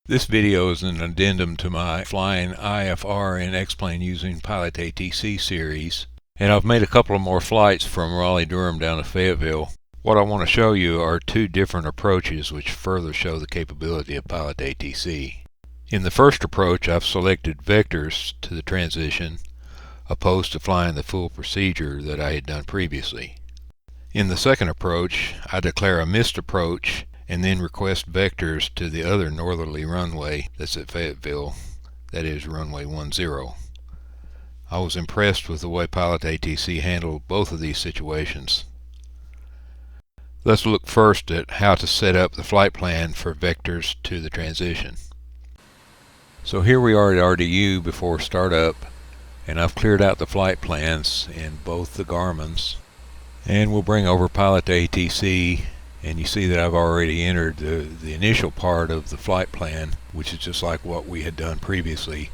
This video is an addendum to my Flying IFR and X-Plane using Pilot2ATC series, and I've made a couple of more flights from Raleigh-Durham down to Fayetteville. What I want to show you are two different approaches which further show the capability of Pilot2ATC. In the first approach, I've selected vectors to the transition, opposed to flying the full procedure that I had done previously. In the second approach, I declare a missed approach and then request vectors to the other northerly runway that's at Fayetteville, that is runway 10. I was impressed with the way Pilot2ATC handled both of these situations. Let's look first at how to set up the flight plan for vectors to the transition. So here we are at RDU before startup, and I've cleared out the flight plans in both the Garmins, and we'll bring over Pilot2ATC. And you see that I've already entered the initial part of the flight plan, which is just like what we had done previously.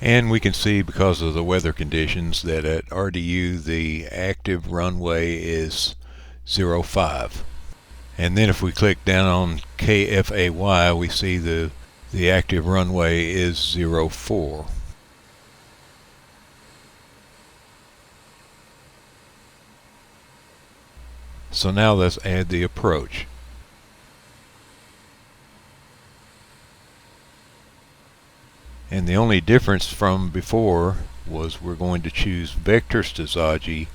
And we can see, because of the weather conditions, that at RDU the active runway is 05. And then if we click down on KFAY, we see the active runway is 04. So now let's add the approach. And the only difference from before was we're going to choose vectors to Zaji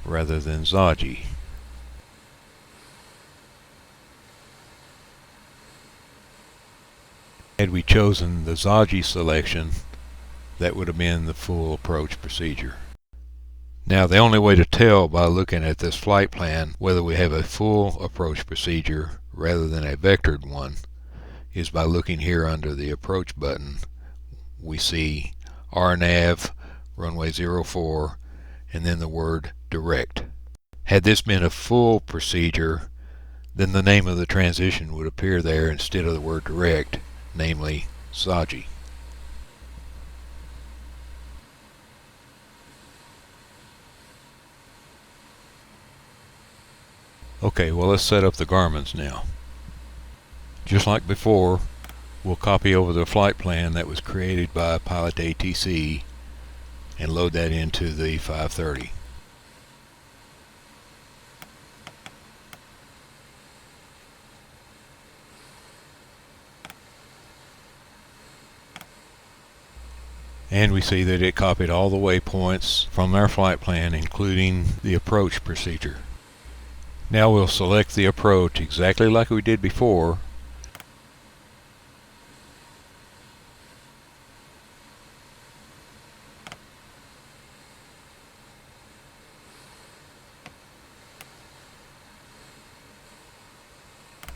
rather than Zaji. Had we chosen the Zaji selection, that would have been the full approach procedure. Now, the only way to tell by looking at this flight plan whether we have a full approach procedure rather than a vectored one is by looking here under the approach button. We see RNAV, runway 04, and then the word direct. Had this been a full procedure, then the name of the transition would appear there instead of the word direct, namely Zaji. Okay, well, let's set up the Garmins now. Just like before, we'll copy over the flight plan that was created by Pilot2ATC and load that into the 530. And we see that it copied all the waypoints from our flight plan, including the approach procedure. Now we'll select the approach exactly like we did before,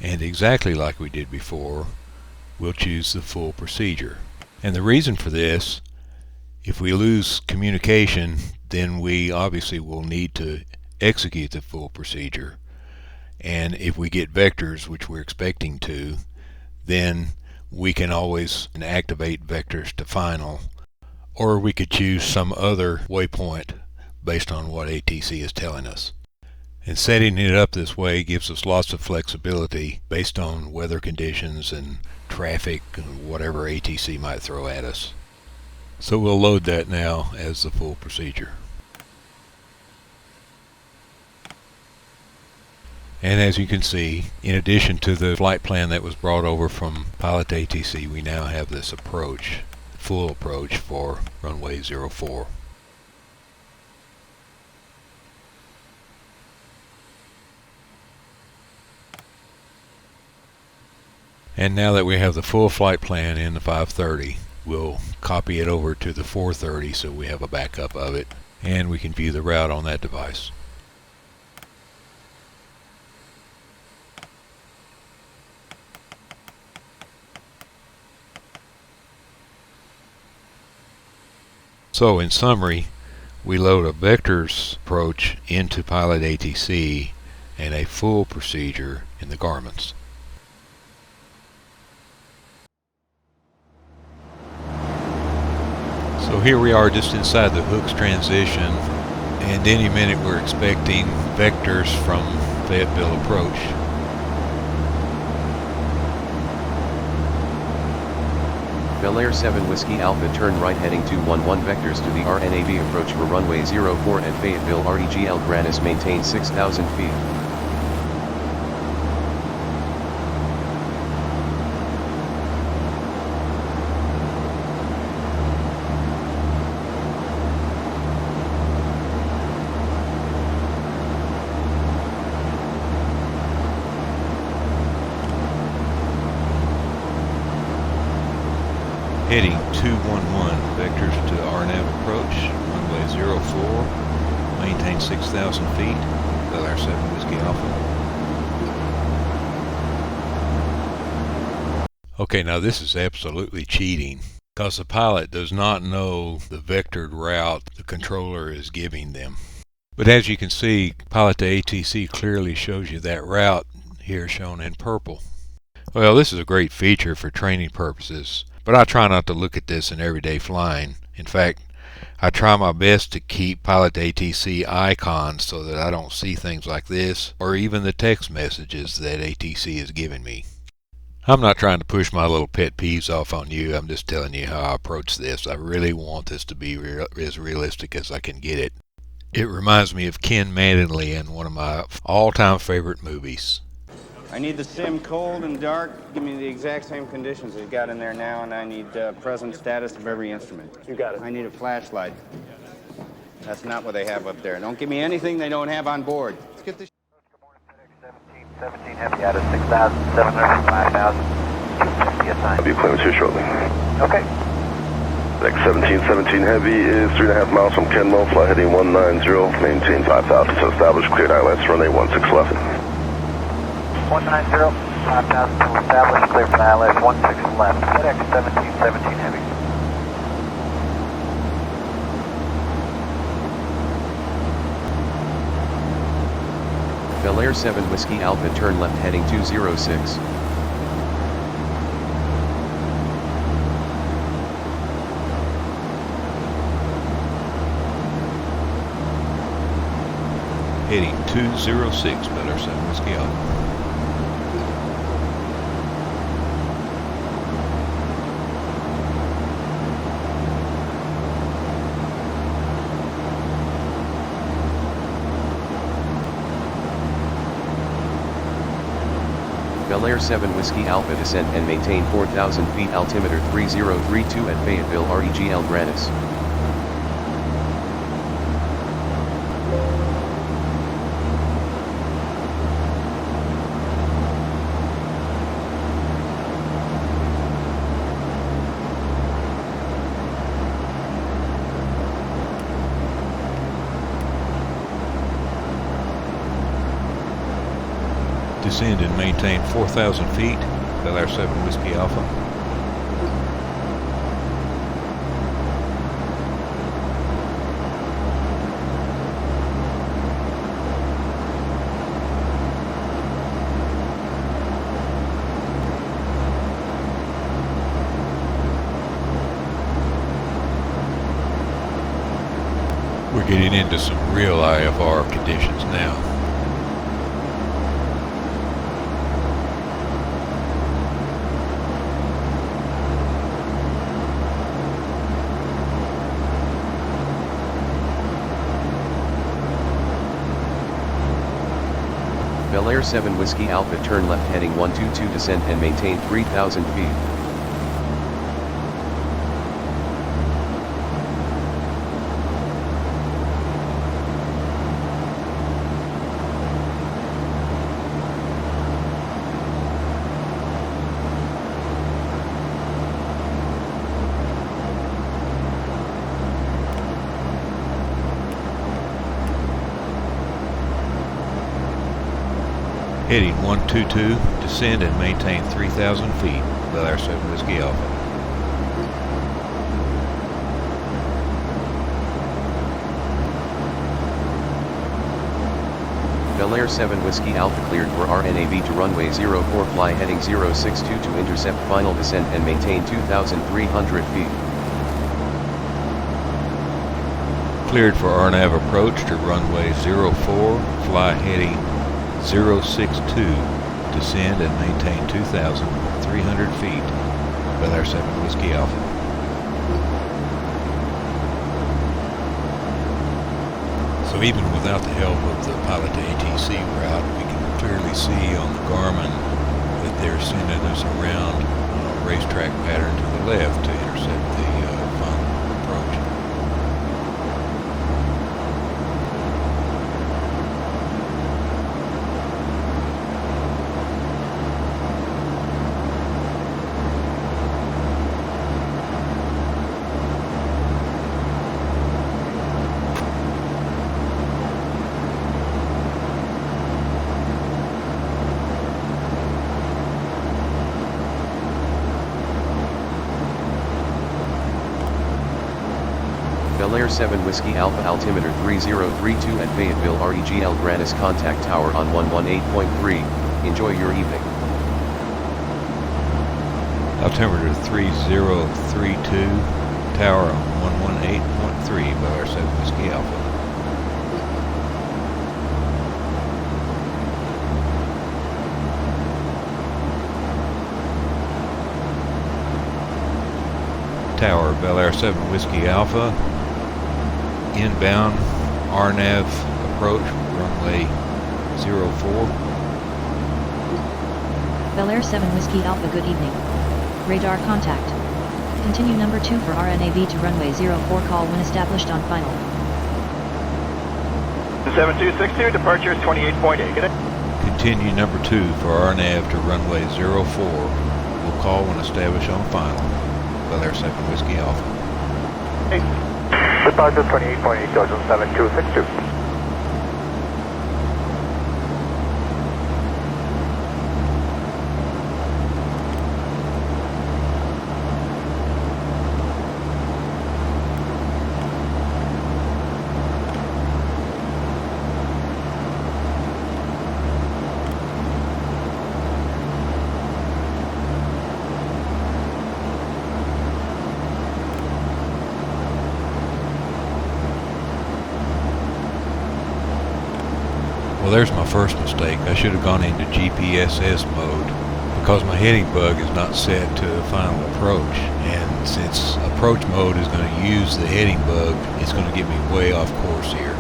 and exactly like we did before, we'll choose the full procedure. And the reason for this, if we lose communication, then we obviously will need to execute the full procedure. And if we get vectors, which we're expecting to, then we can always activate vectors to final, or we could choose some other waypoint based on what ATC is telling us. And setting it up this way gives us lots of flexibility based on weather conditions and traffic and whatever ATC might throw at us. So we'll load that now as the full procedure. And as you can see, in addition to the flight plan that was brought over from Pilot2ATC, we now have this approach, full approach for runway 04. And now that we have the full flight plan in the 530, we'll copy it over to the 430 so we have a backup of it, and we can view the route on that device. So in summary, we load a vectors approach into Pilot2ATC and a full procedure in the Garmins. So here we are just inside the Hooks transition, and any minute we're expecting vectors from Fayetteville approach. Bel Air 7 Whiskey Alpha turn right heading 211 vectors to the RNAV approach for runway 04 at Fayetteville REGL Grannis maintain 6,000 feet. Heading 211 vectors to RNAV approach, runway 04, maintain 6,000 feet, Bel Air 7 Whiskey Alpha. Okay, now this is absolutely cheating, because the pilot does not know the vectored route the controller is giving them. But as you can see, Pilot2ATC clearly shows you that route here shown in purple. Well, this is a great feature for training purposes, but I try not to look at this in everyday flying. In fact, I try my best to keep Pilot2ATC icons so that I don't see things like this, or even the text messages that ATC is giving me. I'm not trying to push my little pet peeves off on you, I'm just telling you how I approach this. I really want this to be as realistic as I can get it. It reminds me of Ken Mattingly in one of my all-time favorite movies. I need the sim cold and dark. Give me the exact same conditions we've got in there now, and I need present status of every instrument. You got it. I need a flashlight. That's not what they have up there. Don't give me anything they don't have on board. Let's get this. Good morning, FedEx 1717 Heavy out of 6,700, 5,000. 250 assigned. I'll be clearance here shortly. Okay. FedEx 1717 Heavy is 3.5 miles from Kenmo, fly heading 190, maintain 5,000 to establish cleared ILS, runway 16 left. 190, 5,000 to establish, clear for ILS 16 left. FedEx 1717 Heavy. Bel Air 7 Whiskey Alpha turn left heading 206. Heading 206, Bel Air 7 Whiskey Alpha. Bel Air 7 Whiskey Alpha descent and maintain 4,000 feet altimeter 3032 at Fayetteville REGL Grannis. Descend and maintain 4,000 feet, Bel Air 7 Whiskey Alpha. We're getting into some real IFR conditions now. Bel Air 7 Whiskey Alpha turn left heading 122 descent and maintain 3,000 feet. Heading 122, descend and maintain 3,000 feet, Bel Air 7 Whiskey Alpha. Bel Air 7 Whiskey Alpha cleared for RNAV to runway 04 fly heading 062 to intercept final descent and maintain 2,300 feet. Cleared for RNAV approach to runway 04, fly heading 062, descend and maintain 2,300 feet. Bel Air 7 Whiskey Alpha. So even without the help of the Pilot2ATC route, we can clearly see on the Garmin that they're sending us around on a racetrack pattern to the left to intercept the final approach. Bel Air 7 Whiskey Alpha altimeter 3032 at Fayetteville REGL Grannis contact tower on 118.3. Enjoy your evening. Altimeter 3032, tower on 118.3, Bel Air 7 Whiskey Alpha. Tower, Bel Air 7 Whiskey Alpha, inbound RNAV approach, runway 04. Bel Air 7 Whiskey Alpha, good evening. Radar contact. Continue number 2 for RNAV to runway 04, call when established on final. 7262, departure is 28.8, get it? Continue number 2 for RNAV to runway 04. We'll call when established on final. Bel Air 7 Whiskey Alpha. Departure 28.8, Georgia 7262. Well, there's my first mistake. I should have gone into GPSS mode because my heading bug is not set to final approach. And since approach mode is going to use the heading bug, it's going to get me way off course here.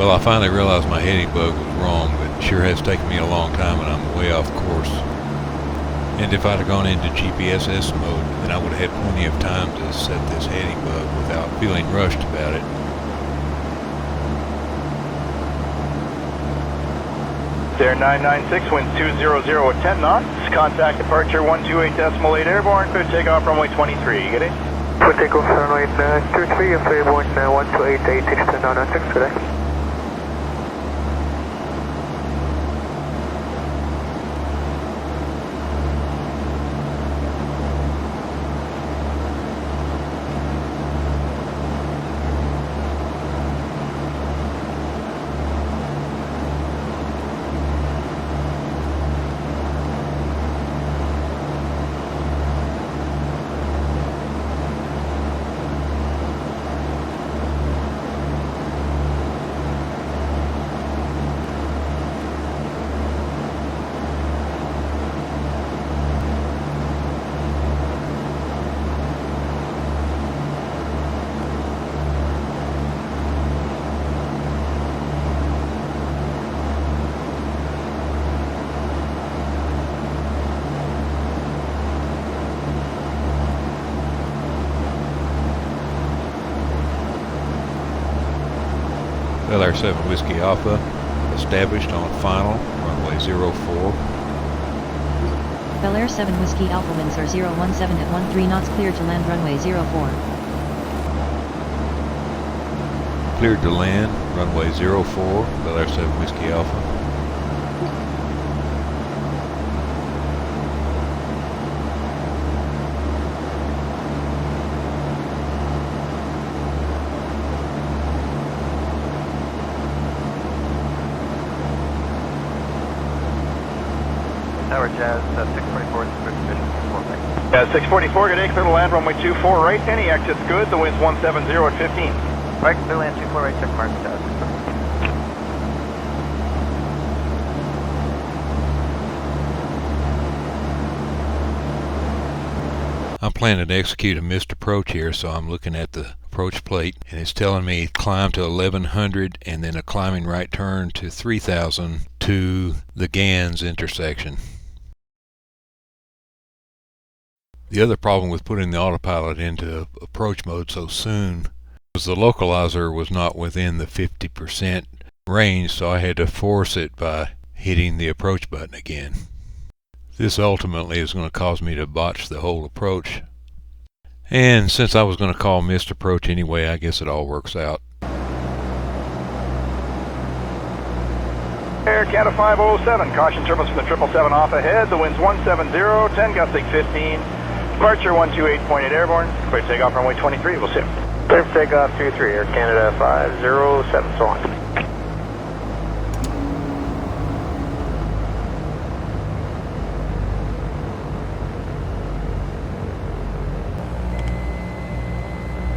Well, I finally realized my heading bug was wrong, but it sure has taken me a long time and I'm way off course. And if I'd have gone into GPSS mode, then I would have had plenty of time to set this heading bug without feeling rushed about it. There 996, wind 200 at 10 knots. Contact departure 128.8 airborne, clear takeoff runway 23, get it? Clear takeoff runway 23, airborne 128.8, 996 today. Bel Air 7 Whiskey Alpha, established on final, runway 04. Bel Air 7 Whiskey Alpha, winds are 017 at 13 knots, cleared to land runway 04. Cleared to land, runway 04, Bel Air 7 Whiskey Alpha. Tower Jazz, 644, it's good condition, 4 Yeah, 644, good day, clear to land, runway 24 right, any exit's good, the wind's 170 at 15. Right, clear land, 24 right, check mark, Jazz. I'm planning to execute a missed approach here, so I'm looking at the approach plate, and it's telling me climb to 1100 and then a climbing right turn to 3000 to the GANS intersection. The other problem with putting the autopilot into approach mode so soon was the localizer was not within the 50% range, so I had to force it by hitting the approach button again. This ultimately is going to cause me to botch the whole approach. And since I was going to call missed approach anyway, I guess it all works out. Air Canada 507, caution turbulence from the 777 off ahead, the wind's 170, 10 gusting 15, departure 128.8 airborne, clear takeoff runway 23, we'll see you. Clear for takeoff 23, Air Canada 507, so on.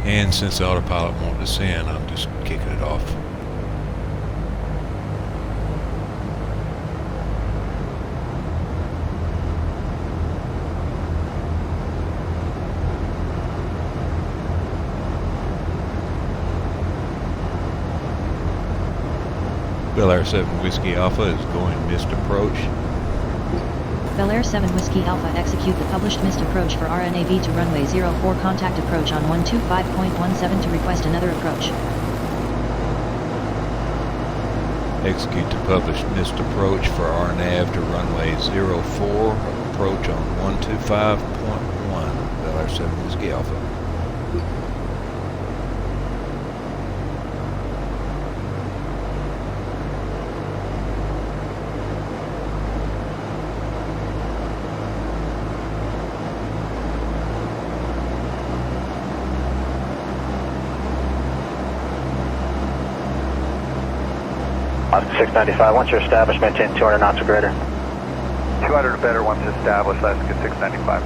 And since the autopilot won't descend, I'm just kicking it off. Bel Air 7 Whiskey Alpha is going missed approach. Bel Air 7 Whiskey Alpha, execute the published missed approach for RNAV to runway 04, contact approach on 125.17 to request another approach. Execute the published missed approach for RNAV to runway 04, approach on 125.1, Bel Air 7 Whiskey Alpha. On 695, once you're established, maintain 200 knots or greater. 200 or better once established, that's good 695.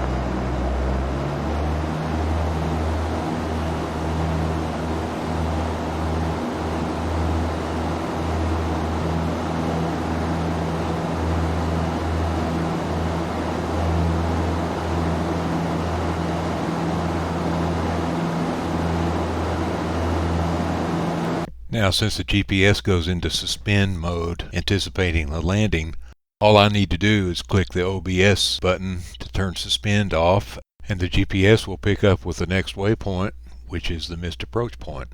Now, since the GPS goes into suspend mode, anticipating the landing, all I need to do is click the OBS button to turn suspend off, and the GPS will pick up with the next waypoint, which is the missed approach point.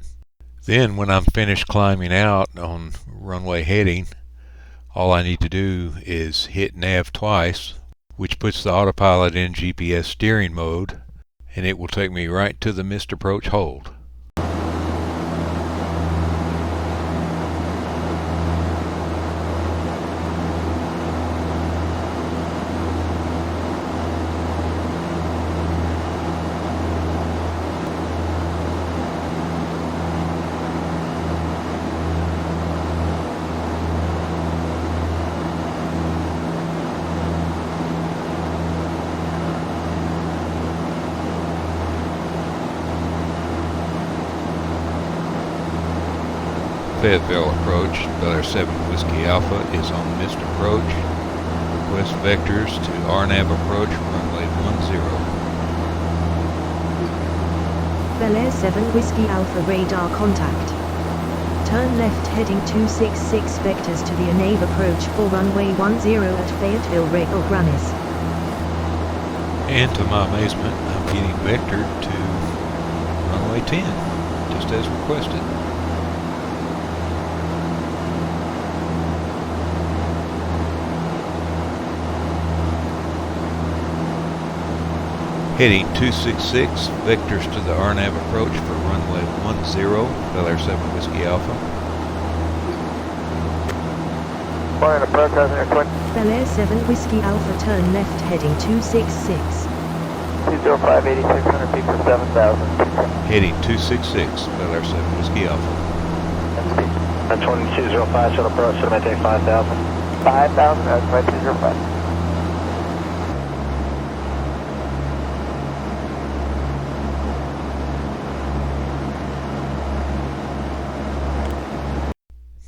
Then, when I'm finished climbing out on runway heading, all I need to do is hit nav twice, which puts the autopilot in GPS steering mode, and it will take me right to the missed approach hold. Fayetteville approach, Bel Air 7 Whiskey Alpha is on missed approach. Request vectors to RNAV approach runway 10. Bel Air 7 Whiskey Alpha radar contact. Turn left heading 266 vectors to the RNAV approach for runway 10 at Fayetteville Rio Grande. And to my amazement, I'm getting vectored to runway 10, just as requested. Heading 266, vectors to the RNAV approach for runway 10, Bel Air 7 Whiskey Alpha. Fire and approach, has an air Bel Air 7 Whiskey Alpha, turn left heading 266. 205, 8600 feet for 7,000. Heading 266, Bel Air 7 Whiskey Alpha. That's 2205, shuttle approach, should maintain 5,000. 5,000, that's 2205.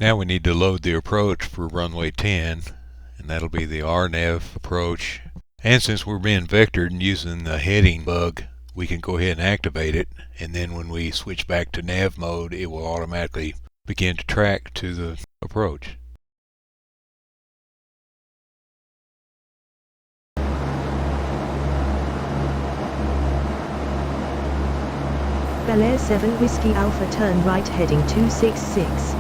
Now we need to load the approach for runway 10, and that'll be the RNAV approach. And since we're being vectored and using the heading bug, we can go ahead and activate it, and then when we switch back to nav mode, it will automatically begin to track to the approach. Bel Air 7 Whiskey Alpha, turn right heading 266.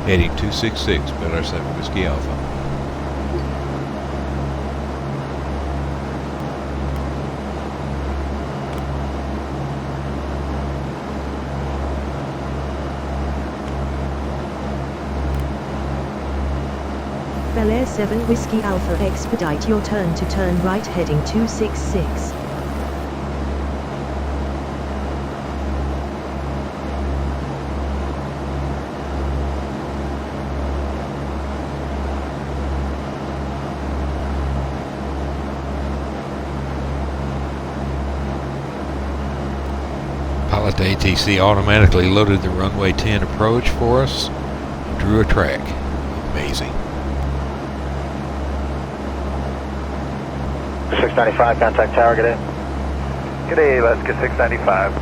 Heading 266, Bel Air 7 Whiskey Alpha. Bel Air 7 Whiskey Alpha, expedite your turn to turn right heading 266. Pilot2ATC automatically loaded the runway 10 approach for us and drew a track. Amazing. 695, contact tower, good day. Good day, let's get 695.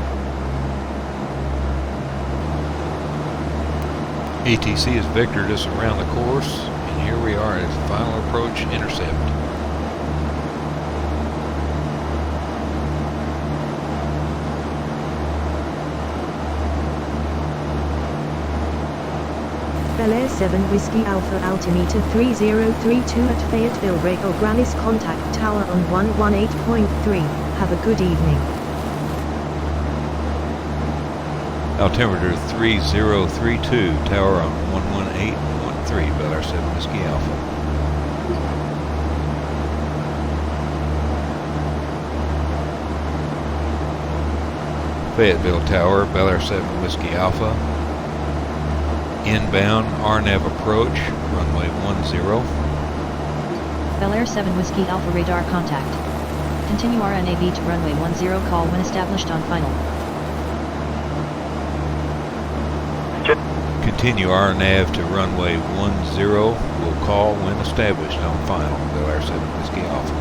ATC has vectored us around the course, and here we are at final approach intercept. Bel Air 7 Whiskey Alpha, altimeter 3032 at Fayetteville Regal Granis, contact tower on 118.3. Have a good evening. Altimeter 3032, tower on 118.3, Bel Air 7 Whiskey Alpha. Fayetteville Tower, Bel Air 7 Whiskey Alpha. Inbound RNAV approach, runway 10. Bel Air 7 Whiskey Alpha radar contact. Continue RNAV to runway 10, call when established on final. Continue RNAV to runway 10, will call when established on final, Bel Air 7 Whiskey Alpha.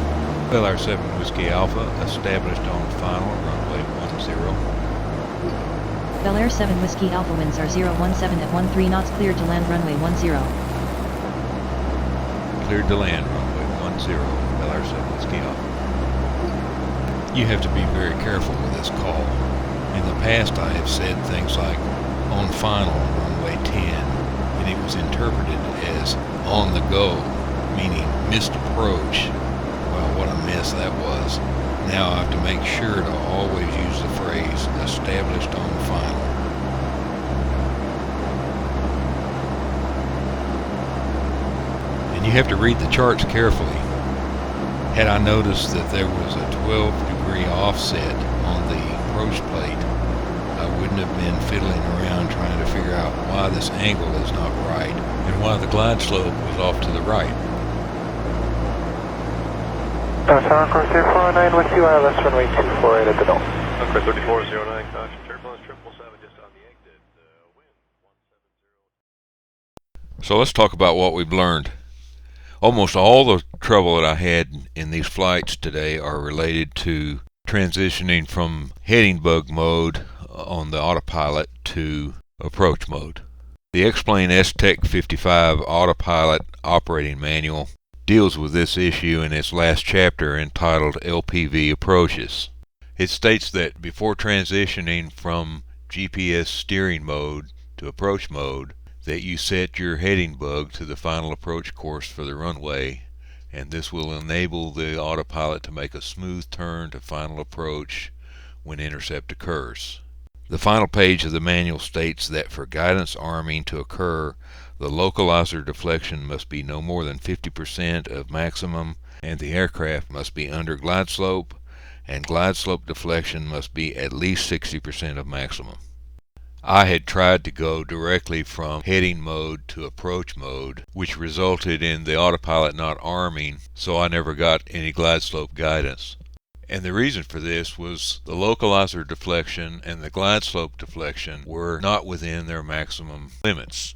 Bel Air 7 Whiskey Alpha, established on final, runway 10. Bel Air 7 Whiskey Alpha, winds are 017 at 13 knots, cleared to land runway 10. Cleared to land runway 10, Bel Air 7 Whiskey Alpha. You have to be very careful with this call. In the past I have said things like on final runway 10, and it was interpreted as on the go, meaning missed approach. Well, what a mess that was. Now I have to make sure to always use the phrase established on final. And you have to read the charts carefully. Had I noticed that there was a 12-degree offset on the approach plate, I wouldn't have been fiddling around trying to figure out why this angle is not right and why the glide slope was off to the right. Tower course 349 with you, ILS runway 248 at the Dome. Number 3409, caution, turbulence 777 just on the exit, wind 170. So let's talk about what we've learned. Almost all the trouble that I had in these flights today are related to transitioning from heading bug mode on the autopilot to approach mode. The X-Plane STEC 55 Autopilot Operating Manual deals with this issue in its last chapter entitled LPV Approaches. It states that before transitioning from GPS steering mode to approach mode, that you set your heading bug to the final approach course for the runway, and this will enable the autopilot to make a smooth turn to final approach when intercept occurs. The final page of the manual states that for guidance arming to occur, the localizer deflection must be no more than 50% of maximum, and the aircraft must be under glide slope, and glide slope deflection must be at least 60% of maximum. I had tried to go directly from heading mode to approach mode, which resulted in the autopilot not arming, so I never got any glide slope guidance. And the reason for this was the localizer deflection and the glide slope deflection were not within their maximum limits.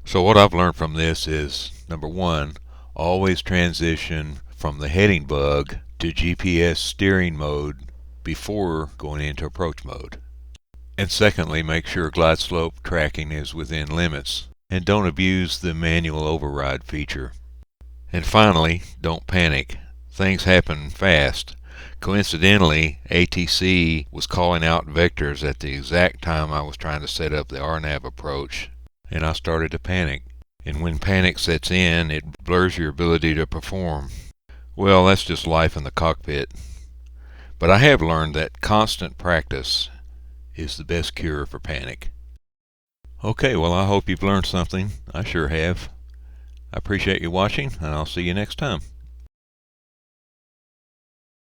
So what I've learned from this is, number one, always transition from the heading bug to GPS steering mode before going into approach mode. And secondly, make sure glide slope tracking is within limits, and don't abuse the manual override feature. And finally, don't panic. Things happen fast. Coincidentally, ATC was calling out vectors at the exact time I was trying to set up the RNAV approach, and I started to panic. And when panic sets in, it blurs your ability to perform. Well, that's just life in the cockpit. But I have learned that constant practice is the best cure for panic. Okay, well, I hope you've learned something. I sure have. I appreciate you watching, and I'll see you next time.